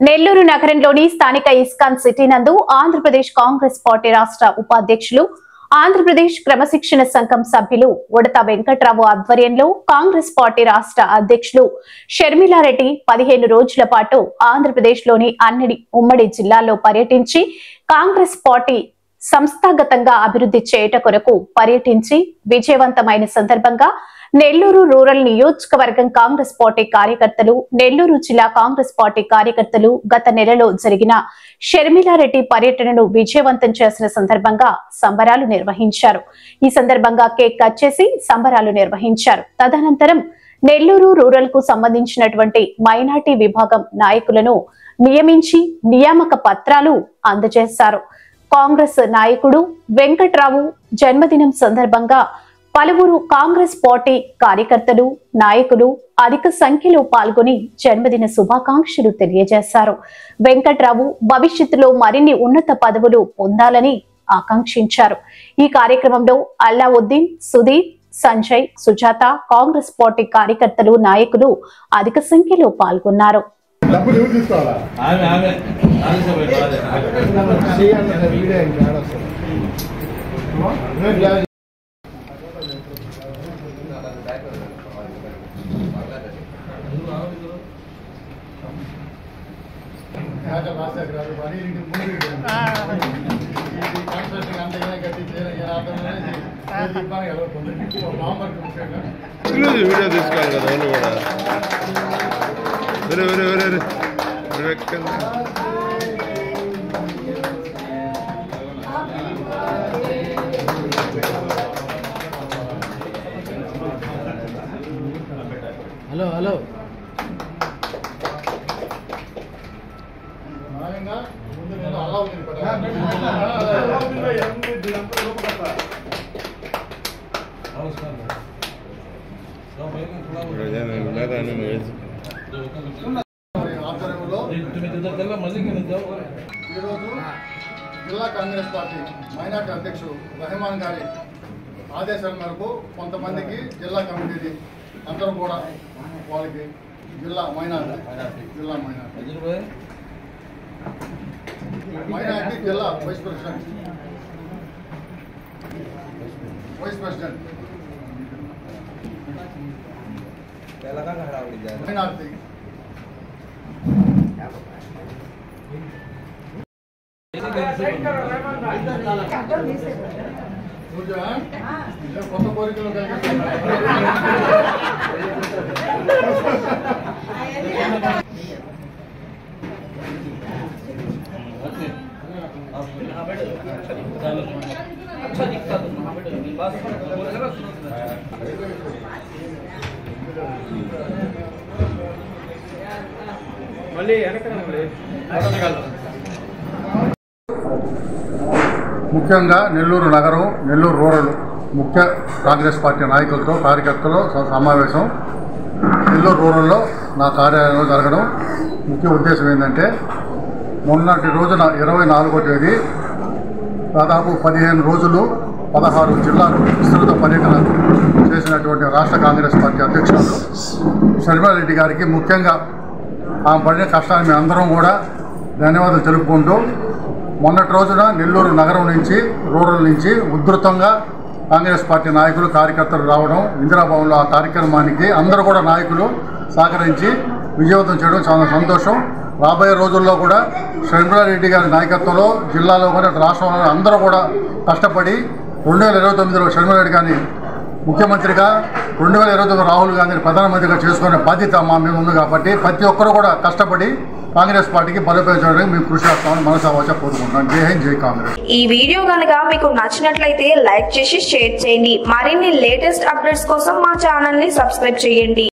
నెల్లూరు నగరంలోని స్థానిక ISKCON city నందు ఆంధ్రప్రదేశ్ కాంగ్రెస్ పార్టీ రాష్ట్ర ఉపాధ్యక్షులు, ఆంధ్రప్రదేశ్ క్రమశిక్షణ సంఘం సభ్యులు ఉడత వెంకట్రావు ఆధ్వర్యంలో కాంగ్రెస్ పార్టీ రాష్ట్ర అధ్యక్షులు షర్మిలారెడ్డి 15 రోజుల పాటు ఆంధ్రప్రదేశ్ లోని అన్ని ఉమ్మడి జిల్లాల్లో పర్యటించి కాంగ్రెస్ పార్టీ సంస్థాగతంగా అభివృద్ధి చేయట కొరకు పర్యటించి విజయవంతమైన సందర్భంగా నెల్లూరు రూరల్ నియోజకవర్గం కాంగ్రెస్ పార్టీ కార్యకర్తలు, నెల్లూరు జిల్లా కాంగ్రెస్ పార్టీ కార్యకర్తలు గత నెలలో జరిగిన షర్మిలారెడ్డి పర్యటనను విజయవంతం చేసిన సందర్భంగా సంబరాలు నిర్వహించారు. ఈ సందర్భంగా కేక్ కట్ చేసి సంబరాలు నిర్వహించారు. తదనంతరం నెల్లూరు రూరల్ కు సంబంధించినటువంటి మైనార్టీ విభాగం నాయకులను నియమించి నియామక పత్రాలు అందజేశారు. కాంగ్రెస్ నాయకుడు వెంకట్రావు జన్మదినం సందర్భంగా పలువురు కాంగ్రెస్ పార్టీ కార్యకర్తలు, నాయకులు అధిక సంఖ్యలో పాల్గొని జన్మదిన శుభాకాంక్షలు తెలియజేశారు. వెంకట్రావు భవిష్యత్తులో మరిన్ని ఉన్నత పదవులు పొందాలని ఆకాంక్షించారు. ఈ కార్యక్రమంలో అల్లావుద్దీన్, సుధీర్, సంజయ్, సుజాత కాంగ్రెస్ పార్టీ కార్యకర్తలు, నాయకులు అధిక సంఖ్యలో పాల్గొన్నారు. వీడియో తీసుకోవాలి కదా వాళ్ళు కూడా. హలో హలో జిల్లా కాంగ్రెస్ పార్టీ మైనార్టీ అధ్యక్షుడు రెహమాన్ గారి ఆదేశాల మేరకు కొంతమందికి జిల్లా కమిటీ అందరూ కూడా వాళ్ళకి జిల్లా మైనార్టీ జిల్లా మైనార్టీ జిల్లా వైస్ ప్రెసిడెంట్ మైనార్టీ కొత్త కోరికలు ముఖ్యంగా నెల్లూరు నగరం, నెల్లూరు రూరల్ ముఖ్య కాంగ్రెస్ పార్టీ నాయకులతో కార్యకర్తలు సమావేశం నెల్లూరు రూరల్లో నా కార్యాలయంలో జరగడం ముఖ్య ఉద్దేశం ఏంటంటే, మొన్నటి రోజున 24వ తేదీ దాదాపు 15 రోజులు 16 జిల్లాలు విస్తృత పర్యటన చేసినటువంటి రాష్ట్ర కాంగ్రెస్ పార్టీ అధ్యక్షులు షర్మిలారెడ్డి గారికి ముఖ్యంగా ఆమె పడిన కష్టాన్ని మేము అందరం కూడా ధన్యవాదాలు తెలుపుకుంటూ, మొన్నటి రోజున నెల్లూరు నగరం నుంచి, రూరల్ నుంచి ఉధృతంగా కాంగ్రెస్ పార్టీ నాయకులు, కార్యకర్తలు రావడం, ఇందిరాభవన్లో ఆ కార్యక్రమానికి అందరూ కూడా నాయకులు సహకరించి విజయవంతం చేయడం చాలా సంతోషం. రాబోయే రోజుల్లో కూడా షర్మిలారెడ్డి గారి నాయకత్వంలో జిల్లాలో కూడా రాష్ట్రంలో అందరూ కూడా కష్టపడి 2029లో షర్మిలారెడ్డి గారిని ముఖ్యమంత్రిగా, 2029 రాహుల్ గాంధీని ప్రధానమంత్రిగా చేసుకునే బాధ్యత మా మీద ఉంది కాబట్టి ప్రతి ఒక్కరు కూడా కష్టపడి కాంగ్రెస్ పార్టీకి బలోపేతం మేము కృషి చేస్తామని మనసావాచ కోరుకుంటున్నాం. జై హింద్, జై కాంగ్రెస్. ఈ వీడియో కనుక మీకు నచ్చినట్లయితే లైక్ చేసి షేర్ చేయండి. మరిన్ని లేటెస్ట్ అప్డేట్స్ కోసం మా ఛానల్ ని సబ్స్క్రైబ్ చేయండి.